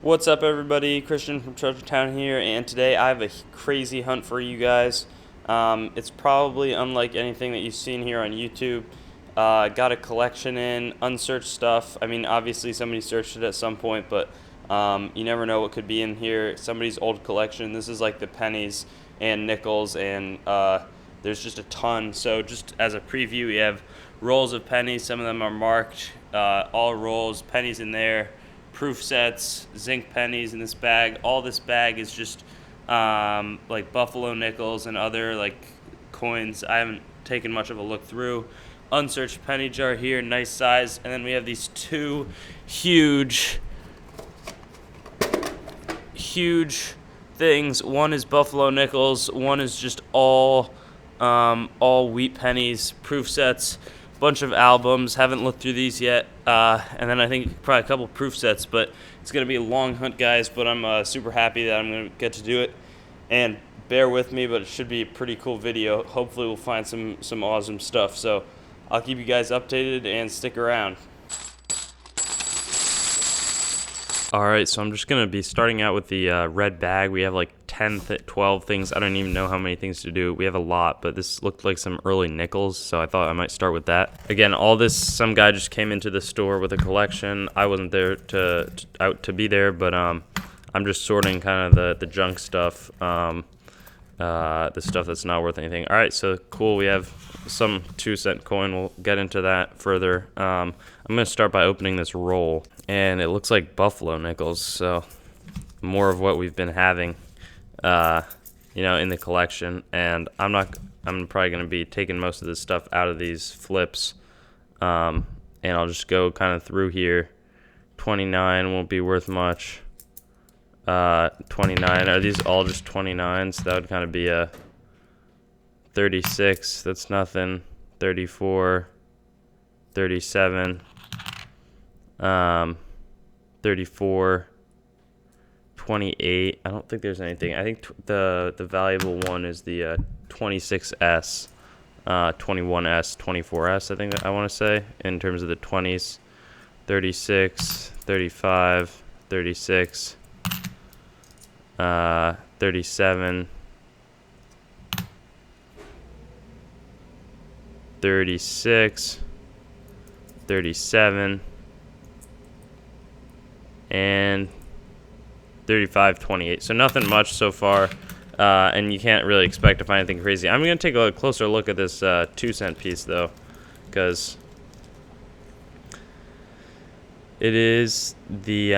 What's up, everybody? Christian from Treasure Town here, and today I have a crazy hunt for you guys. It's probably unlike anything that you've seen here on YouTube. Got a collection in, unsearched stuff. I mean, obviously somebody searched it at some point, but you never know what could be in here. Somebody's old collection. This is like the pennies and nickels, and there's just a ton. So just as a preview, we have rolls of pennies. Some of them are marked, all rolls, pennies in there. Proof sets, zinc pennies in this bag. All this bag is just like buffalo nickels and other like coins. I haven't taken much of a look through. Unsearched penny jar here, nice size. And then we have these two huge things. One is buffalo nickels. One is just all wheat pennies, proof sets. Bunch of albums, haven't looked through these yet, and then I think probably a couple proof sets, but it's going to be a long hunt, guys, but I'm super happy that I'm going to get to do it, and bear with me, but it should be a pretty cool video. Hopefully we'll find some awesome stuff, so I'll keep you guys updated and stick around. Alright, so I'm just going to be starting out with the red bag. We have like 12 things. I don't even know how many things to do. We have a lot, but this looked like some early nickels, so I thought I might start with that. Again, all this, some guy just came into the store with a collection. I wasn't there to be there, but I'm just sorting kind of the junk stuff, the stuff that's not worth anything. Alright, so cool. We have some 2-cent coin. We'll get into that further. I'm going to start by opening this roll, and it looks like buffalo nickels, so more of what we've been having, in the collection. And I'm probably going to be taking most of this stuff out of these flips, and I'll just go kind of through here. 29 won't be worth much. 29, are these all just 29s? That would kind of be a 36, that's nothing. 34, 37, 34, 28. I don't think there's anything. I think the valuable one is the 26S, 21S, 24S, I think that I want to say, in terms of the 20s. 36, 35, 36, 37, 36, 37, and 35, 28. So nothing much so far, and you can't really expect to find anything crazy. I'm going to take a closer look at this 2-cent piece, though, because it is the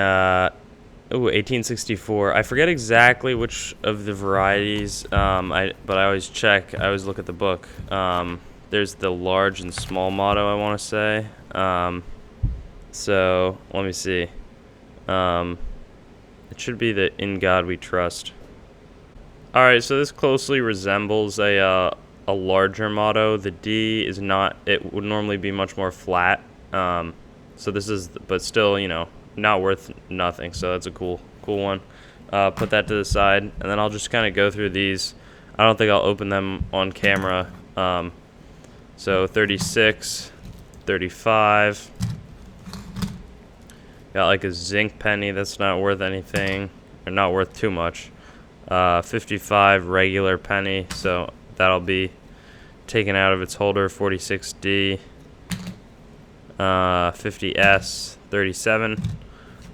1864. I forget exactly which of the varieties, but I always check. I always look at the book. There's the large and small motto, I want to say. So let me see. It should be the "In God We Trust." All right, so this closely resembles a larger motto. The D is not. It would normally be much more flat. So this is, but still, not worth nothing. So that's a cool one. Put that to the side, and then I'll just kind of go through these. I don't think I'll open them on camera. So 36, 35. Got like a zinc penny that's not worth anything, or not worth too much. 55 regular penny, so that'll be taken out of its holder. 46D. 50S, 37.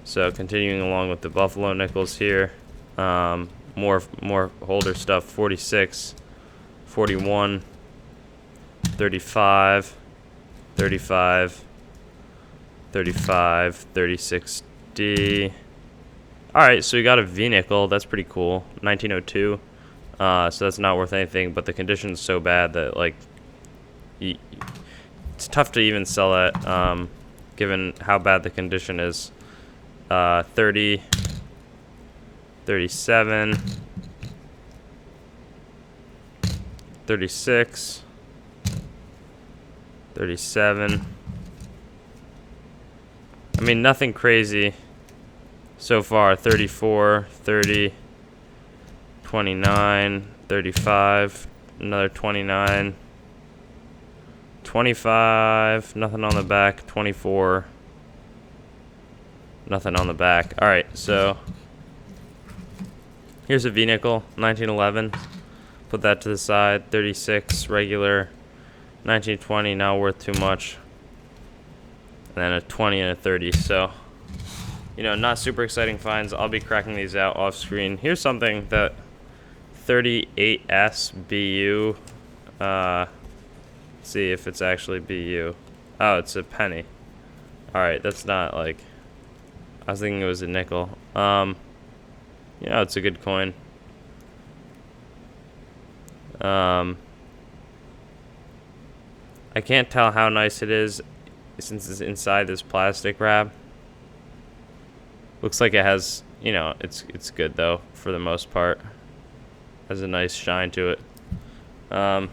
So continuing along with the buffalo nickels here. More holder stuff. 46, 41, 35, 35, 35, 36D. Alright, so we got a V nickel. That's pretty cool. 1902. So that's not worth anything, but the condition's so bad that, like, it's tough to even sell that, given how bad the condition is. 30, 37, 36, 37. I mean, nothing crazy so far. 34, 30, 29, 35, another 29, 25, nothing on the back. 24, Nothing on the back. All right, so here's a V-nickel, 1911. Put that to the side. 36 regular, 1920 not worth too much, and then a 20 and a 30. So, you know, not super exciting finds. I'll be cracking these out off screen. Here's something that 38S BU. Let's see if it's actually BU. Oh, it's a penny. All right, that's not like. I was thinking it was a nickel. You know, it's a good coin. I can't tell how nice it is since it's inside this plastic wrap. Looks like it has, you know, it's good though for the most part. Has a nice shine to it. And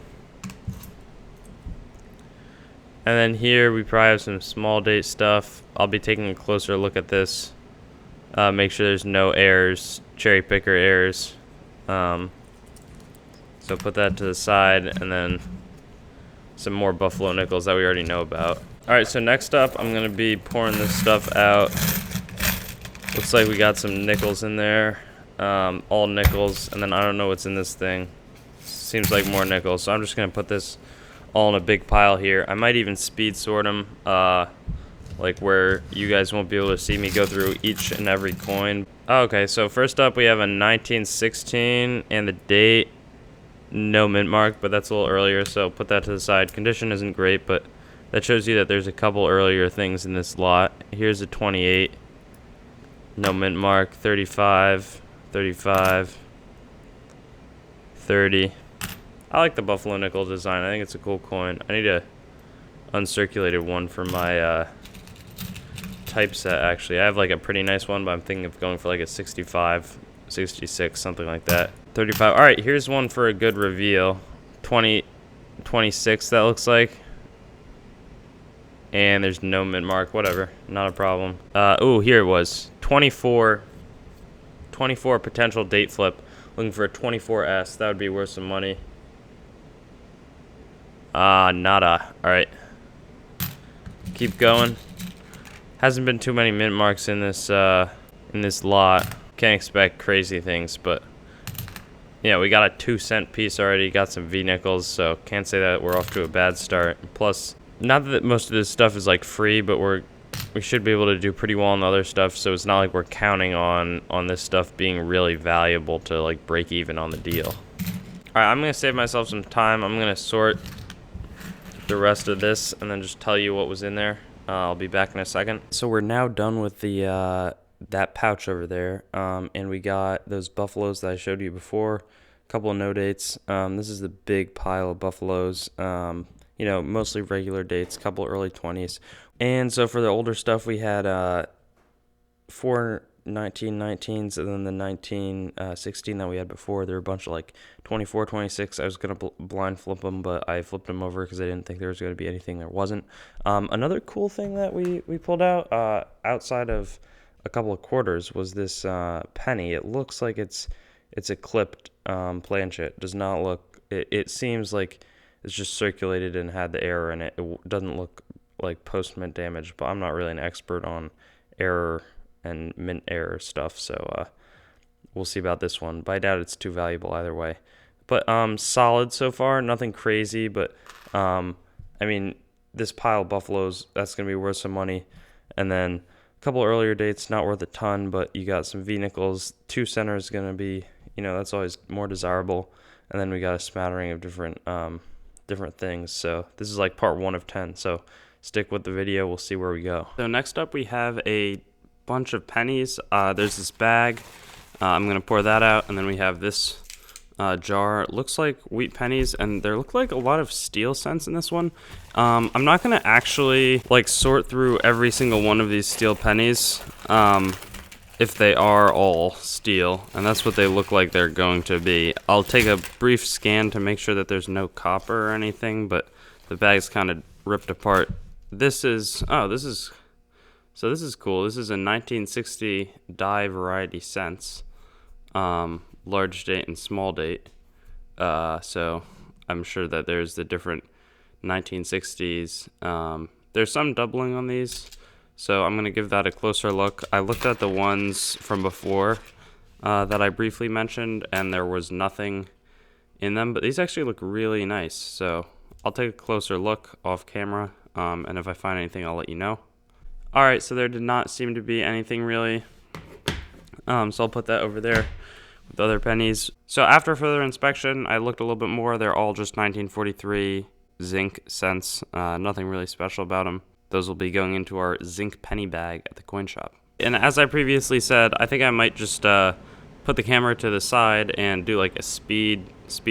then here we probably have some small date stuff. I'll be taking a closer look at this. Make sure there's no errors, cherry picker errors. So put that to the side, and then some more buffalo nickels that we already know about. All right, so next up, I'm gonna be pouring this stuff out. Looks like we got some nickels in there, all nickels, and then I don't know what's in this thing. Seems like more nickels, so I'm just gonna put this all in a big pile here. I might even speed sort them, like where you guys won't be able to see me go through each and every coin. Okay, so first up we have a 1916, and the date, no mint mark, but that's a little earlier, so put that to the side. Condition isn't great, but that shows you that there's a couple earlier things in this lot. Here's a 28, no mint mark. 35, 35, 30. I like the buffalo nickel design. I think it's a cool coin. I need a uncirculated one for my typeset, actually. I have like a pretty nice one, but I'm thinking of going for like a 65, 66, something like that. 35. All right, here's one for a good reveal. 20, 26, that looks like. And there's no mint mark. Whatever, not a problem. Oh, here it was. 24 potential date flip. Looking for a 24S. That would be worth some money. Nada. All right. Keep going. Hasn't been too many mint marks in this lot. Can't expect crazy things, but yeah, we got a 2-cent piece already. Got some V-nickels, so can't say that we're off to a bad start. Plus, not that most of this stuff is like free, but we should be able to do pretty well on the other stuff. So it's not like we're counting on this stuff being really valuable to like break even on the deal. All right, I'm gonna save myself some time. I'm gonna sort the rest of this and then just tell you what was in there. I'll be back in a second. So we're now done with the that pouch over there, and we got those buffaloes that I showed you before. A couple of no dates. This is the big pile of buffaloes. You know, mostly regular dates, couple early 20s. And so for the older stuff, we had 4 1919s and then the 1916 that we had before. There were a bunch of like 24, 26. I was going to blind flip them, but I flipped them over because I didn't think there was going to be anything there wasn't. Another cool thing that we pulled out outside of a couple of quarters was this penny. It looks like it's a clipped planchet. Does not look, it seems like it's just circulated and had the error in it. It doesn't look like post-mint damage, but I'm not really an expert on error and mint error stuff, so we'll see about this one. But I doubt it's too valuable either way. But solid so far, nothing crazy, but I mean, this pile of buffaloes, that's going to be worth some money. And then a couple earlier dates, not worth a ton, but you got some V-nickels. 2 center is going to be, you know, that's always more desirable. And then we got a smattering of different things. So this is like part 1 of 10, so stick with the video. We'll see where we go. So next up we have a bunch of pennies. There's this bag. I'm going to pour that out, and then we have this jar. It looks like wheat pennies, and there look like a lot of steel cents in this one. I'm not going to actually like sort through every single one of these steel pennies if they are all steel, and that's what they look like they're going to be. I'll take a brief scan to make sure that there's no copper or anything, but the bag's kind of ripped apart. This is cool. This is a 1960 die variety cents, large date and small date. So I'm sure that there's the different 1960s. There's some doubling on these, So I'm going to give that a closer look. I looked at the ones from before that I briefly mentioned, and there was nothing in them, but these actually look really nice. So I'll take a closer look off camera, and if I find anything, I'll let you know. All right, so there did not seem to be anything really. So I'll put that over there with other pennies. So after further inspection, I looked a little bit more. They're all just 1943 zinc cents. Nothing really special about them. Those will be going into our zinc penny bag at the coin shop. And as I previously said, I think I might just put the camera to the side and do like a speed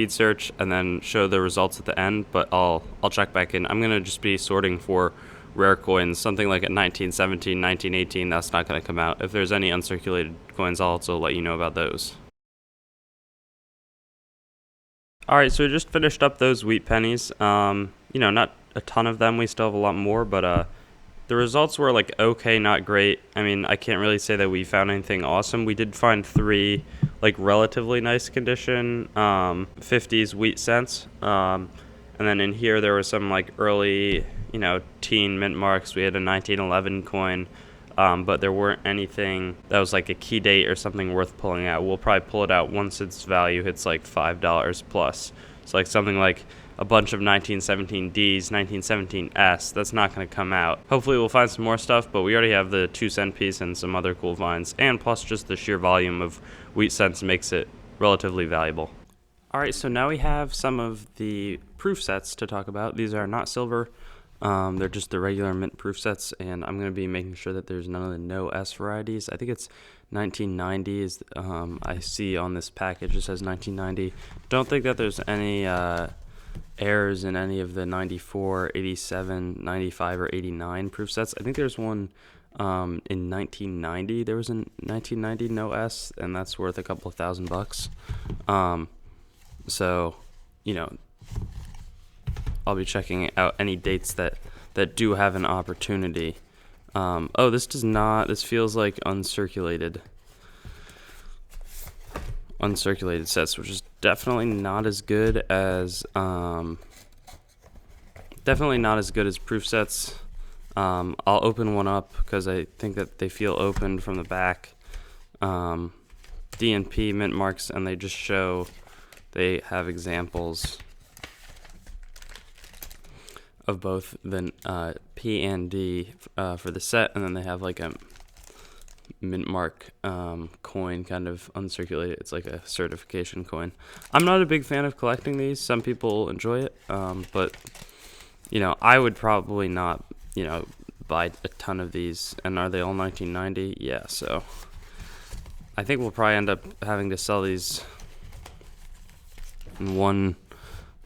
search and then show the results at the end, but I'll check back in. I'm going to just be sorting for rare coins, something like at 1917, 1918, that's not going to come out. If there's any uncirculated coins, I'll also let you know about those. Alright, so we just finished up those wheat pennies. Not a ton of them, we still have a lot more, but the results were like okay, not great. I mean, I can't really say that we found anything awesome. We did find 3 like relatively nice condition 50s wheat cents. And then in here there were some like early, teen mint marks. We had a 1911 coin, but there weren't anything that was like a key date or something worth pulling out. We'll probably pull it out once its value hits like $5 plus. So like something like a bunch of 1917 Ds, 1917 S, that's not going to come out. Hopefully we'll find some more stuff, but we already have the 2-cent piece and some other cool finds, and plus just the sheer volume of wheat cents makes it relatively valuable. Alright, so now we have some of the proof sets to talk about. These are not silver, they're just the regular mint proof sets, and I'm going to be making sure that there's none of the no S varieties. I think it's 1990 is, I see on this package it says 1990. Don't think that there's any errors in any of the 94, 87, 95, or 89 proof sets. I think there's one in 1990. There was a 1990 no S, and that's worth a couple of $1,000. So, I'll be checking out any dates that do have an opportunity. This feels like uncirculated sets, which is definitely not as good as proof sets. I'll open one up because I think that they feel opened from the back. D&P mint marks, and they just show they have examples of both the P and D for the set, and then they have like a mint mark coin, kind of uncirculated. It's like a certification coin. I'm not a big fan of collecting these. Some people enjoy it, but I would probably not buy a ton of these. And are they all 1990? Yeah, so I think we'll probably end up having to sell these in one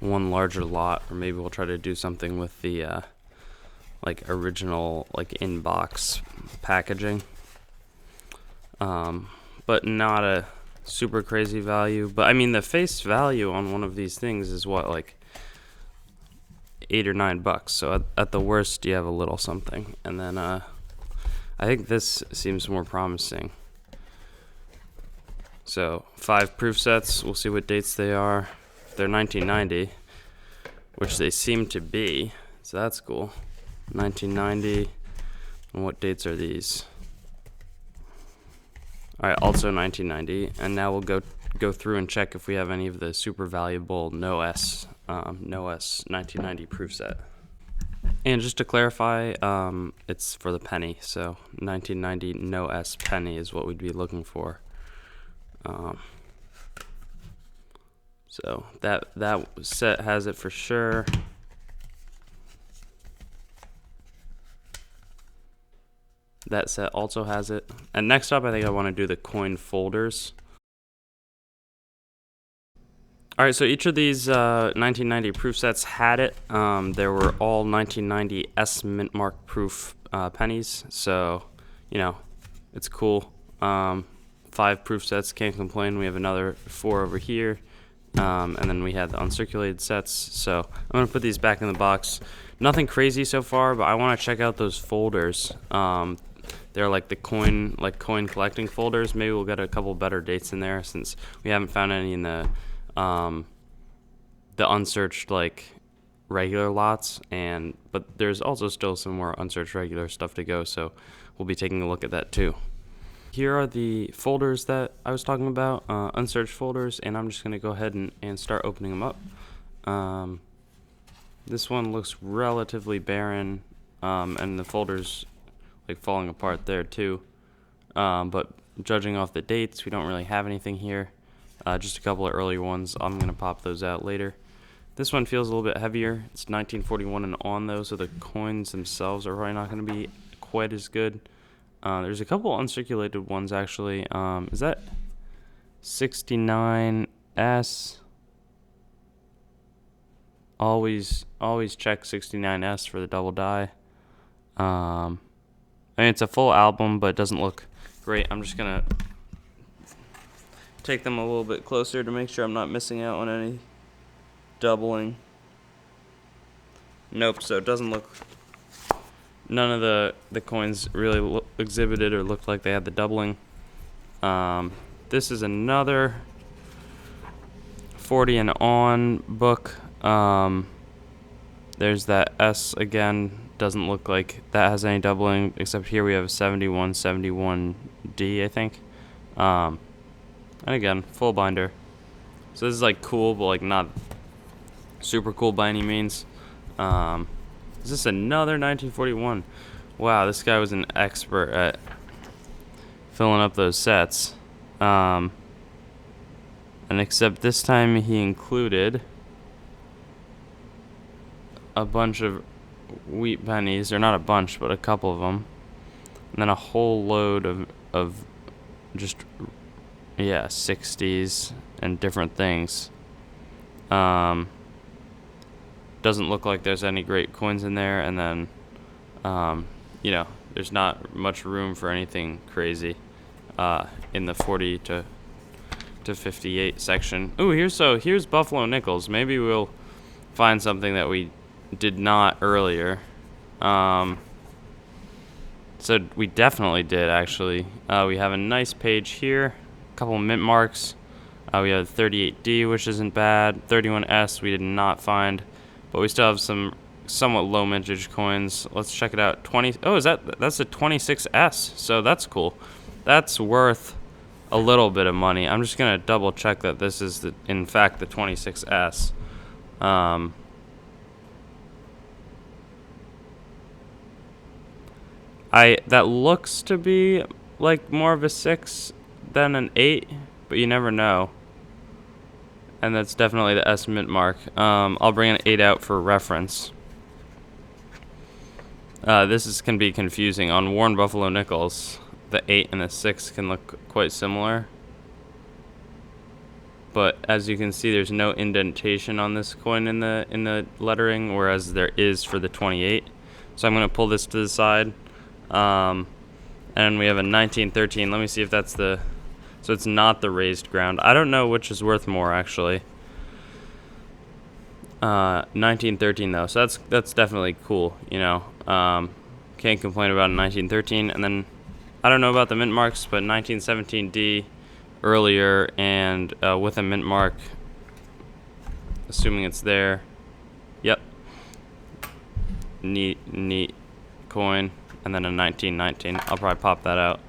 larger lot, or maybe we'll try to do something with the original in-box packaging. But not a super crazy value. But I mean, the face value on one of these things is what, like $8 or $9. So at the worst, you have a little something. And then I think this seems more promising. So 5 proof sets. We'll see what dates they are. They're 1990, which they seem to be. So that's cool. 1990. And what dates are these? All right, also 1990, and now we'll go through and check if we have any of the super valuable no S 1990 proof set. And just to clarify, it's for the penny, so 1990 no S penny is what we'd be looking for. So that set has it for sure. That set also has it. And next up, I think I want to do the coin folders. All right, so each of these 1990 proof sets had it. There were all 1990 S mint mark proof pennies. So, it's cool. 5 proof sets, can't complain. We have another 4 over here. And then we had the uncirculated sets. So I'm going to put these back in the box. Nothing crazy so far, but I want to check out those folders. They're like the coin collecting folders. Maybe we'll get a couple better dates in there, since we haven't found any in the unsearched regular lots, but there's also still some more unsearched regular stuff to go, so we'll be taking a look at that too. Here are the folders that I was talking about, unsearched folders, and I'm just going to go ahead and start opening them up. This one looks relatively barren, and the folders like falling apart there too, but judging off the dates, we don't really have anything here. Just a couple of earlier ones. I'm going to pop those out later. This one feels a little bit heavier. It's 1941 and on, though, so the coins themselves are probably not going to be quite as good. There's a couple uncirculated ones, actually. Is that 69S? Always check 69S for the double die. I mean, it's a full album, but it doesn't look great. I'm just going to take them a little bit closer to make sure I'm not missing out on any doubling. Nope, so it doesn't look, none of the coins really exhibited or looked like they had the doubling. This is another 40 and on book. There's that S again, doesn't look like that has any doubling, except here we have a 71D, I think. And again, full binder. So this is like cool, but like not super cool by any means. Is this another 1941? Wow, this guy was an expert at filling up those sets. And except this time he included a bunch of wheat pennies, or not a bunch, but a couple of them, and then a whole load of just 60s and different things. Doesn't look like there's any great coins in there, and then there's not much room for anything crazy in the 40 to 58 section. Ooh, here's Buffalo nickels. Maybe we'll find something that we did not earlier. So we definitely did, actually. We have a nice page here, a couple mint marks. We have 38D, which isn't bad. 31S we did not find, but we still have some somewhat low mintage coins. Let's check it out. That's a 26S, so that's cool. That's worth a little bit of money. I'm just gonna double check that this is in fact the 26S. That looks to be like more of a 6 than an 8, but you never know. And that's definitely the S mint mark. I'll bring an 8 out for reference. This can be confusing. On worn Buffalo nickels, the 8 and the 6 can look quite similar. But as you can see, there's no indentation on this coin in the lettering, whereas there is for the 28. So I'm going to pull this to the side. And we have a 1913. Let me see if that's so it's not the raised ground. I don't know which is worth more, actually. 1913 though, so that's definitely cool, can't complain about a 1913. And then I don't know about the mint marks, but 1917D earlier, and with a mint mark, assuming it's there. Yep, neat coin. And then a 1919. I'll probably pop that out.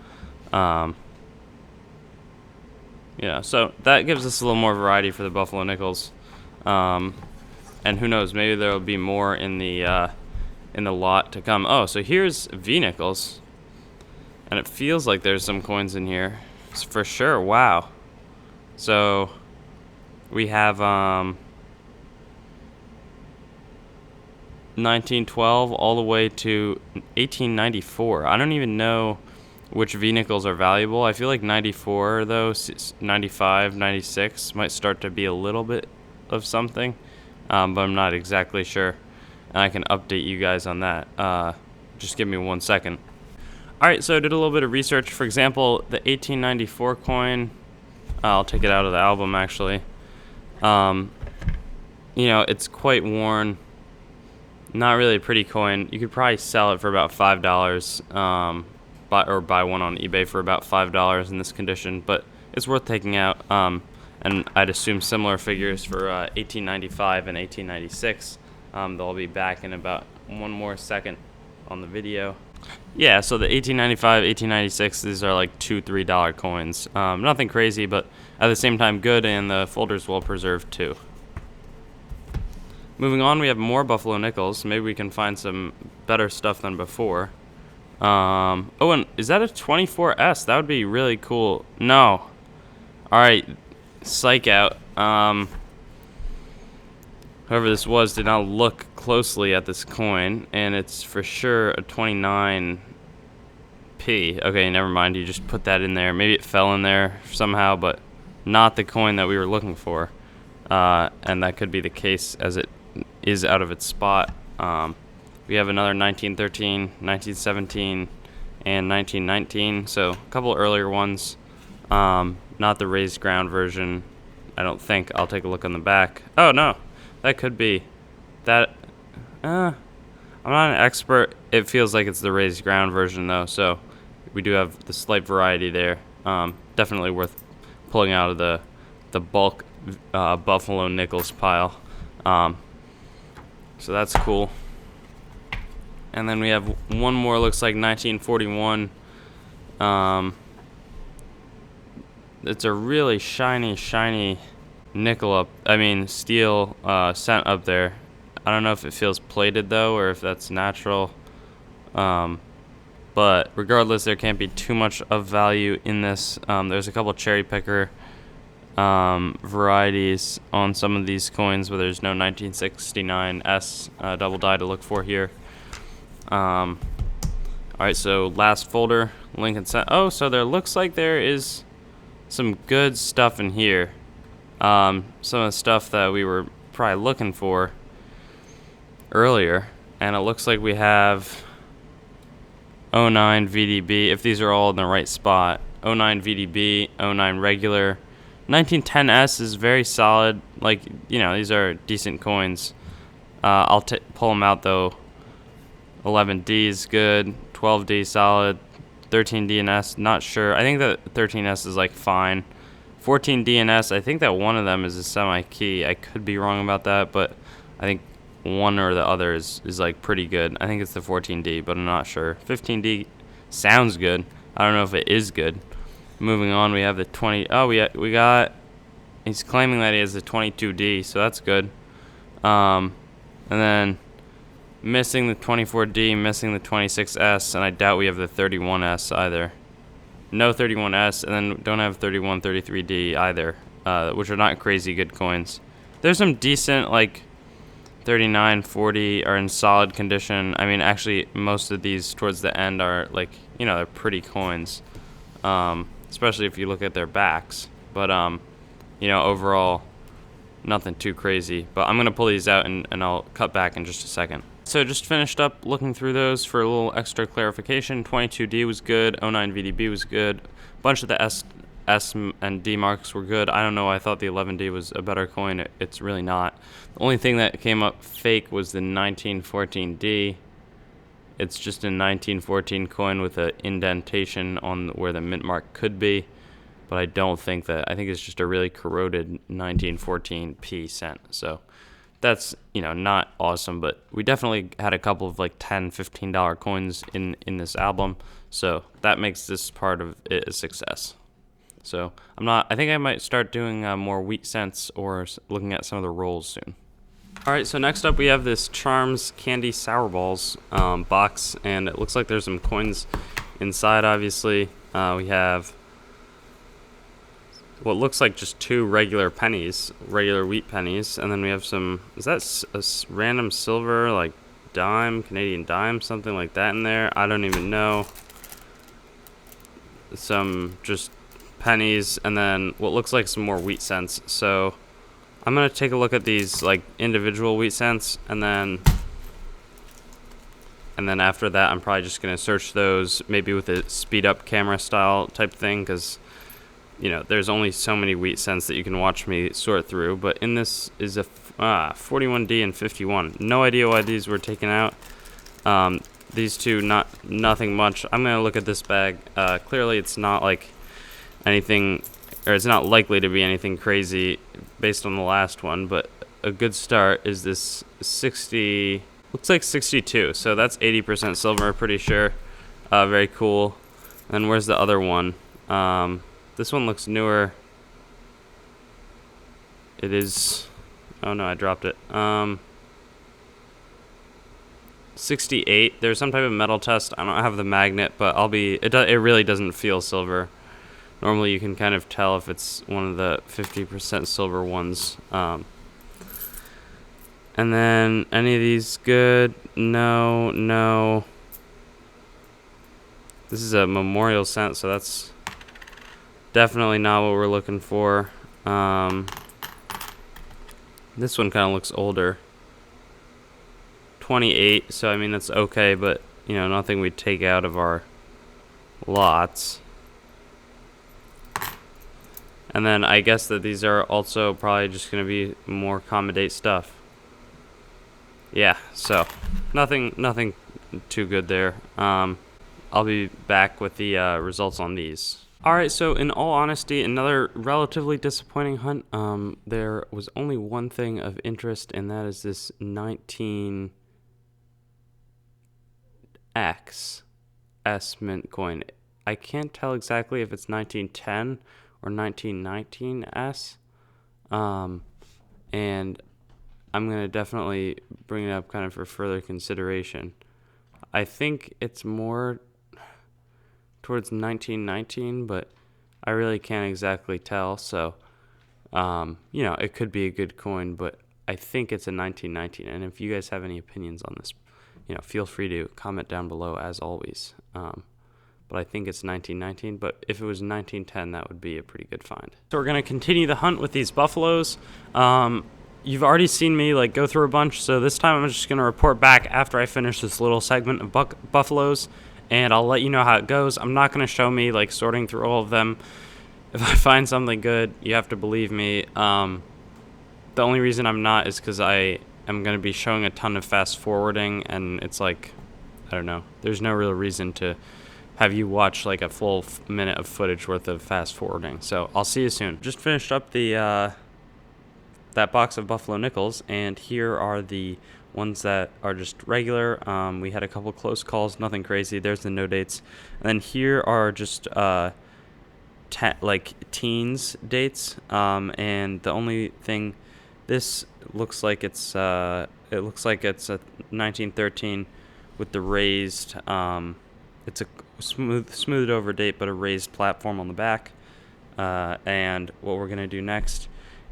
So that gives us a little more variety for the Buffalo nickels. And who knows, maybe there'll be more in the lot to come. Oh, so here's V nickels, and it feels like there's some coins in here for sure. Wow. So we have 1912 all the way to 1894. I don't even know which V nickels are valuable. I feel like 94 though, 95, 96 might start to be a little bit of something, but I'm not exactly sure, and I can update you guys on that. Just give me 1 second. Alright, so I did a little bit of research. For example, the 1894 coin, I'll take it out of the album actually. It's quite worn. Not really a pretty coin. You could probably sell it for about $5, or buy one on eBay for about $5 in this condition, but it's worth taking out. And I'd assume similar figures for 1895 and 1896. They'll be back in about one more second on the video. Yeah, so the 1895, 1896, these are like $2, $3 coins. Nothing crazy, but at the same time good, and the folder's well preserved too. Moving on, we have more Buffalo nickels. Maybe we can find some better stuff than before. Oh, and is that a 24S? That would be really cool. No. Alright, psych out. Whoever this was did not look closely at this coin, and it's for sure a 29P. Okay, never mind. You just put that in there. Maybe it fell in there somehow, but not the coin that we were looking for. And that could be the case as it is out of its spot. We have another 1913, 1917, and 1919. So a couple earlier ones. Not the raised ground version, I don't think. I'll take a look on the back. Oh, no. That could be that. I'm not an expert. It feels like it's the raised ground version though, so we do have the slight variety there. Definitely worth pulling out of the bulk Buffalo nickels pile. So that's cool. And then we have one more. Looks like 1941. It's a really shiny nickel steel cent up there. I don't know if it feels plated though, or if that's natural. But regardless, there can't be too much of value in this. There's a couple cherry picker varieties on some of these coins, but there's no 1969S double die to look for here. Alright, so last folder, Lincoln cent. Oh, so there looks like there is some good stuff in here. Some of the stuff that we were probably looking for earlier, and it looks like we have 09 VDB, if these are all in the right spot. 09 VDB, 09 regular. 1910S is very solid. Like, you know, these are decent coins. I'll pull them out though. 11D is good, 12D solid, 13D and S, not sure. I think that 13S is like fine. 14D and S, I think that one of them is a semi-key. I could be wrong about that, but I think one or the other is like pretty good. I think it's the 14D, but I'm not sure. 15D sounds good. I don't know if it is good. Moving on, we have the 20. Oh, we got. He's claiming that he has the 22D, so that's good. And then missing the 24D, missing the 26S, and I doubt we have the 31S either. No 31S, and then don't have 31, 33D either, which are not crazy good coins. There's some decent, like 39, 40 are in solid condition. I mean, actually, most of these towards the end are like, you know, they're pretty coins, especially if you look at their backs. But, you know, overall, nothing too crazy. But I'm going to pull these out and I'll cut back in just a second. So just finished up looking through those for a little extra clarification. 22D was good, 09 VDB was good. A bunch of the S and D marks were good. I don't know, I thought the 11D was a better coin. It's really not. The only thing that came up fake was the 1914D. It's just a 1914 coin with an indentation on where the mint mark could be. But I don't think that, I think it's just a really corroded 1914P cent. So that's, you know, not awesome, but we definitely had a couple of like $10, $15 coins in this album, so that makes this part of it a success. So I think I might start doing more wheat cents or looking at some of the rolls soon. Alright, so next up we have this Charms Candy Sour Balls box, and it looks like there's some coins inside, obviously. We have what looks like just two regular pennies, regular wheat pennies, and then we have some, is that a random silver, like dime, Canadian dime, something like that in there? I don't even know. Some just pennies, and then what looks like some more wheat cents. So I'm going to take a look at these like individual wheat cents, and then after that I'm probably just going to search those, maybe with a speed up camera style type thing, because you know, there's only so many wheat cents that you can watch me sort through. But in this is a 41D and 51. No idea why these were taken out. These two, nothing much. I'm gonna look at this bag. Clearly, it's not like anything, or it's not likely to be anything crazy based on the last one. But a good start is this 60, looks like 62. So that's 80% silver, pretty sure. Very cool. And where's the other one? This one looks newer. It is, oh no, I dropped it. 68. There's some type of metal test. I don't have the magnet, but it really doesn't feel silver. Normally you can kind of tell if it's one of the 50% silver ones. And then any of these good? No, no. This is a memorial cent, so that's definitely not what we're looking for. This one kind of looks older. 28, so I mean that's okay, but you know, nothing we'd take out of our lots. And then I guess that these are also probably just going to be more common date stuff. Yeah, so nothing too good there. I'll be back with the results on these. Alright, so in all honesty, another relatively disappointing hunt. There was only one thing of interest, and that is this 19X S mint coin. I can't tell exactly if it's 1910 or 1919S. And I'm going to definitely bring it up kind of for further consideration. I think it's more towards 1919, but I really can't exactly tell. So, you know, it could be a good coin, but I think it's a 1919. And if you guys have any opinions on this, you know, feel free to comment down below as always. But I think it's 1919. But if it was 1910, that would be a pretty good find. So we're gonna continue the hunt with these buffaloes. You've already seen me like go through a bunch, so this time I'm just gonna report back after I finish this little segment of buffaloes, and I'll let you know how it goes. I'm not gonna show me like sorting through all of them. If I find something good, you have to believe me. The only reason I'm not is because I am gonna be showing a ton of fast forwarding, and it's like, I don't know. There's no real reason to have you watch like a full minute of footage worth of fast forwarding. So I'll see you soon. Just finished up the that box of Buffalo Nickels, and here are the ones that are just regular. We had a couple close calls, nothing crazy. There's the no dates, and then here are just like teens dates. And the only thing, this looks like it's a 1913 with the raised. It's a smoothed over date, but a raised platform on the back. And what we're gonna do next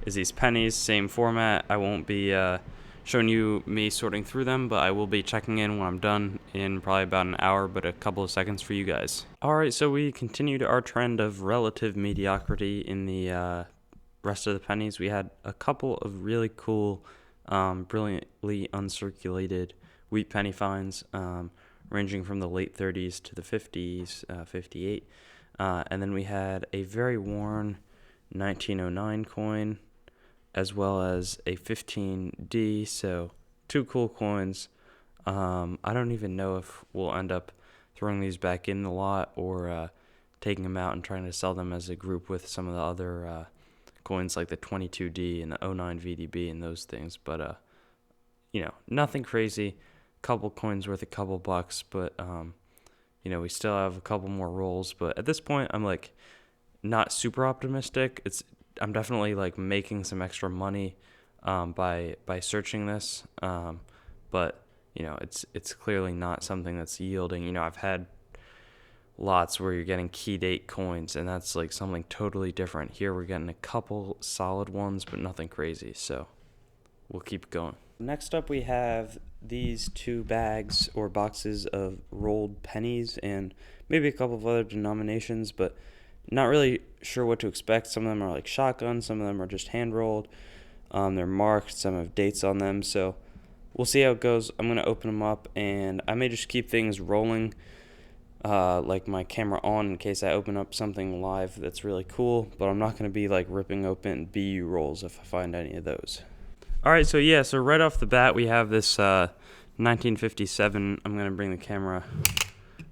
is these pennies, same format. I won't be showing you me sorting through them, but I will be checking in when I'm done in probably about an hour, but a couple of seconds for you guys. Alright, so we continued our trend of relative mediocrity in the rest of the pennies. We had a couple of really cool, brilliantly uncirculated wheat penny finds, ranging from the late 30s to the 50s, 58. And then we had a very worn 1909 coin, as well as a 15D, so two cool coins. I don't even know if we'll end up throwing these back in the lot or taking them out and trying to sell them as a group with some of the other coins like the 22D and the 09 VDB and those things. But, you know, nothing crazy. Couple coins worth a couple bucks, but, you know, we still have a couple more rolls. But at this point, I'm like not super optimistic. I'm definitely like making some extra money by searching this, but you know, it's clearly not something that's yielding. You know, I've had lots where you're getting key date coins, and that's like something totally different. Here we're getting a couple solid ones, but nothing crazy. So we'll keep going. Next up, we have these two bags or boxes of rolled pennies and maybe a couple of other denominations, but not really sure what to expect. Some of them are like shotgun, some of them are just hand rolled. They're marked, some have dates on them, so we'll see how it goes. I'm going to open them up, and I may just keep things rolling, like my camera on, in case I open up something live that's really cool, but I'm not going to be like ripping open BU rolls if I find any of those. Alright, so yeah, so right off the bat we have this 1957. I'm going to bring the camera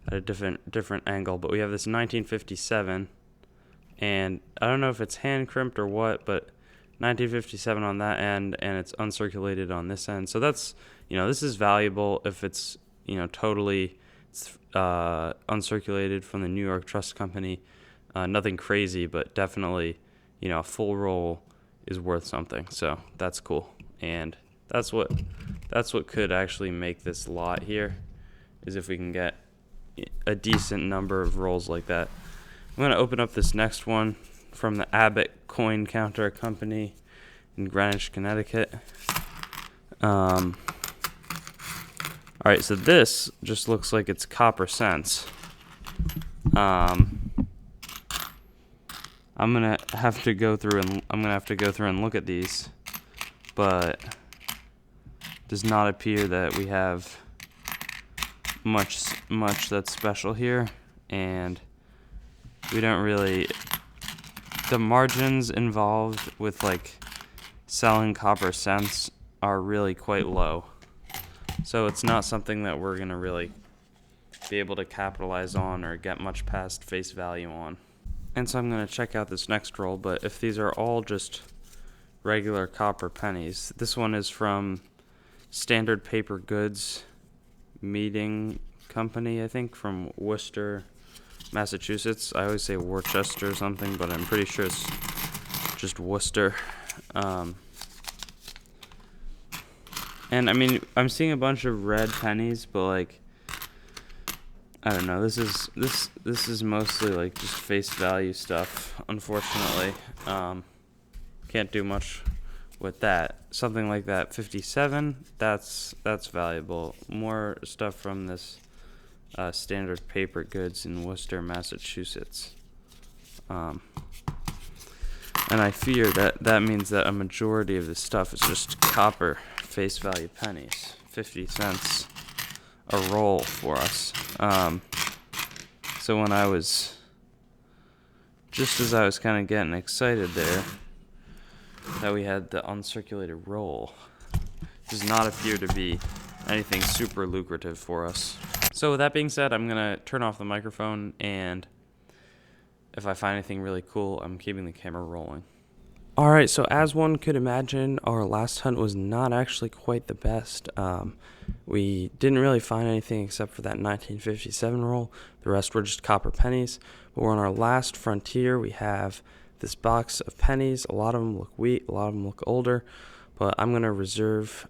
at a different angle, but we have this 1957, and I don't know if it's hand crimped or what, but 1957 on that end, and it's uncirculated on this end. So that's, this is valuable if it's, totally uncirculated from the New York Trust Company. Nothing crazy, but definitely, a full roll is worth something. So that's cool. And that's what could actually make this lot here, is if we can get a decent number of rolls like that. I'm going to open up this next one from the Abbott Coin Counter Company in Greenwich, Connecticut. All right, so this just looks like it's copper cents. I'm gonna have to go through and look at these, but does not appear that we have much that's special here, and we don't really. The margins involved with like selling copper cents are really quite low, so it's not something that we're gonna really be able to capitalize on or get much past face value on. And so I'm gonna check out this next roll, but if these are all just regular copper pennies, this one is from Standard Paper Goods Meeting Company, I think, from Worcester, Massachusetts. I always say Worcester or something, but I'm pretty sure it's just Worcester. And I mean, I'm seeing a bunch of red pennies, but like, I don't know. This is mostly like just face value stuff. Unfortunately, can't do much with that. Something like that, 57. That's valuable. More stuff from this Standard Paper Goods in Worcester, Massachusetts. And I fear that means that a majority of this stuff is just copper face value pennies. 50 cents a roll for us. So when I was, just as I was kind of getting excited there, that we had the uncirculated roll, does not appear to be anything super lucrative for us. So with that being said, I'm going to turn off the microphone, and if I find anything really cool, I'm keeping the camera rolling. Alright, so as one could imagine, our last hunt was not actually quite the best. We didn't really find anything except for that 1957 roll. The rest were just copper pennies. But we're on our last frontier. We have this box of pennies. A lot of them look wheat, a lot of them look older, but I'm going to reserve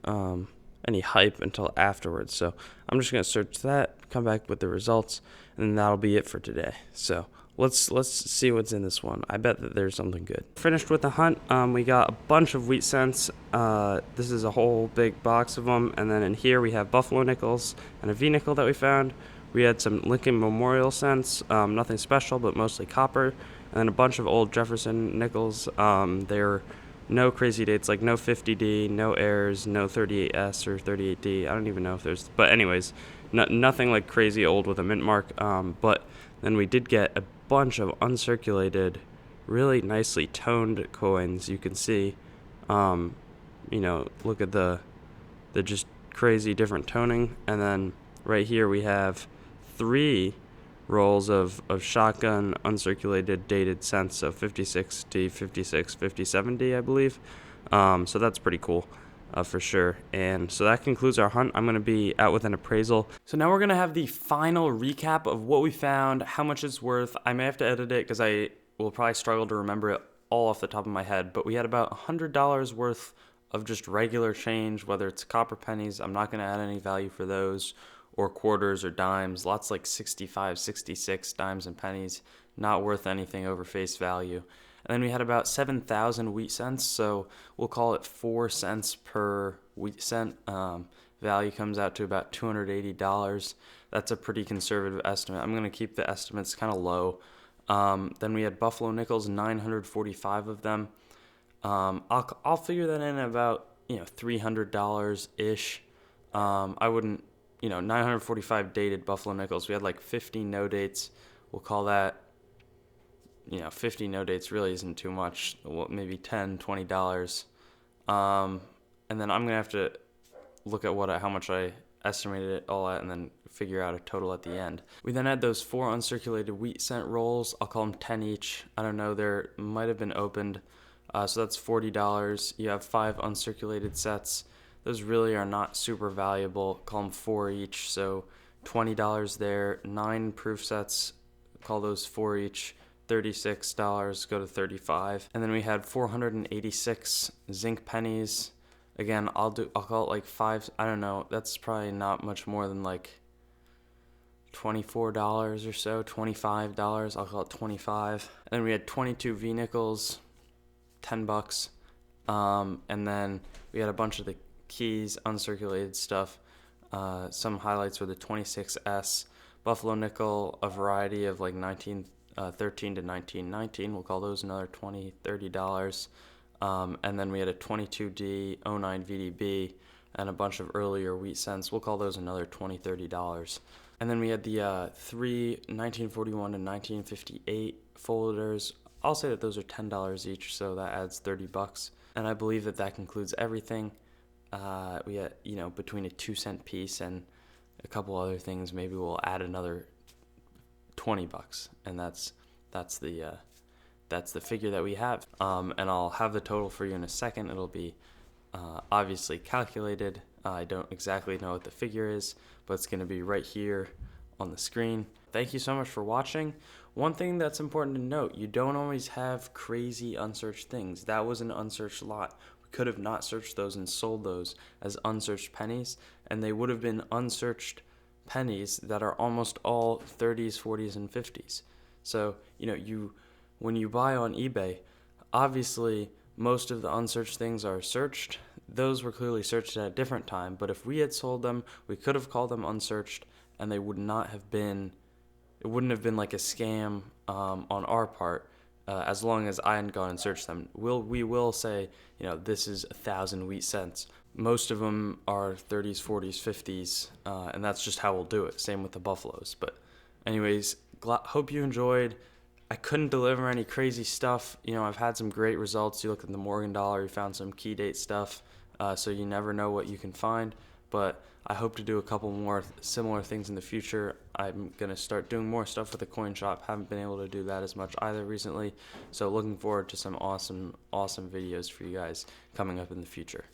any hype until afterwards. So I'm just going to search that, come back with the results, and then that'll be it for today. So let's see what's in this one. I bet that there's something good. Finished with the hunt. We got a bunch of wheat cents. This is a whole big box of them, and then in here we have buffalo nickels and a V nickel that we found. We had some Lincoln Memorial cents, nothing special, but mostly copper, and then a bunch of old Jefferson nickels. They're no crazy dates, like no 50D, no errors, no 38S or 38D. I don't even know if there's, but anyways, nothing like crazy old with a mint mark. But then we did get a bunch of uncirculated, really nicely toned coins. You can see, look at the just crazy different toning. And then right here we have 3 rolls of shotgun uncirculated dated cents of 5060, 56, 5070, I believe. So that's pretty cool. For sure. And so that concludes our hunt. I'm going to be out with an appraisal. So now we're going to have the final recap of what we found, how much it's worth. I may have to edit it because I will probably struggle to remember it all off the top of my head, but we had about $100 worth of just regular change, whether it's copper pennies. I'm not going to add any value for those, or quarters or dimes. Lots like 65, 66 dimes and pennies, not worth anything over face value. And then we had about 7,000 wheat cents, so we'll call it 4 cents per wheat cent. Value comes out to about $280. That's a pretty conservative estimate. I'm going to keep the estimates kind of low. Then we had buffalo nickels, 945 of them. I'll figure that in at about $300-ish. I wouldn't, 945 dated buffalo nickels. We had like 50 no dates. We'll call that, 50 no dates really isn't too much. Maybe $10, $20. And then I'm going to have to look at how much I estimated it all at and then figure out a total at the end. We then had those 4 uncirculated wheat cent rolls. I'll call them 10 each. I don't know. They might have been opened. So that's $40. You have 5 uncirculated sets. Those really are not super valuable. Call them 4 each, so $20 there. 9 proof sets, call those 4 each. $36, go to 35. And then we had 486 zinc pennies. Again, I'll call it like 5, I don't know, that's probably not much more than like $24 or so, $25, I'll call it 25. And then we had 22 V nickels, $10. And then we had a bunch of the keys, uncirculated stuff. Some highlights were the 26S, Buffalo nickel, a variety of like 1913 to 1919. We'll call those another $20, $30. And then we had a 22D 09 VDB and a bunch of earlier wheat cents. We'll call those another $20, $30. And then we had the 3 1941 to 1958 folders. I'll say that those are $10 each, so that adds $30. And I believe that concludes everything. We had, between a 2-cent piece and a couple other things, maybe we'll add another $20, and that's the figure that we have. And I'll have the total for you in a second. It'll be obviously calculated. I don't exactly know what the figure is, but it's going to be right here on the screen. Thank you so much for watching. One thing that's important to note, you don't always have crazy unsearched things. That was an unsearched lot. We could have not searched those and sold those as unsearched pennies, and they would have been unsearched pennies that are almost all 30s, 40s, and 50s. So, when you buy on eBay, obviously most of the unsearched things are searched. Those were clearly searched at a different time, but if we had sold them, we could have called them unsearched, and it wouldn't have been like a scam on our part, as long as I hadn't gone and searched them. We will say, this is 1,000 wheat cents. Most of them are 30s, 40s, 50s, and that's just how we'll do it. Same with the buffaloes. But anyways, hope you enjoyed. I couldn't deliver any crazy stuff. I've had some great results. You look at the Morgan dollar, you found some key date stuff, so you never know what you can find. But I hope to do a couple more similar things in the future. I'm going to start doing more stuff with the coin shop. Haven't been able to do that as much either recently. So looking forward to some awesome videos for you guys coming up in the future.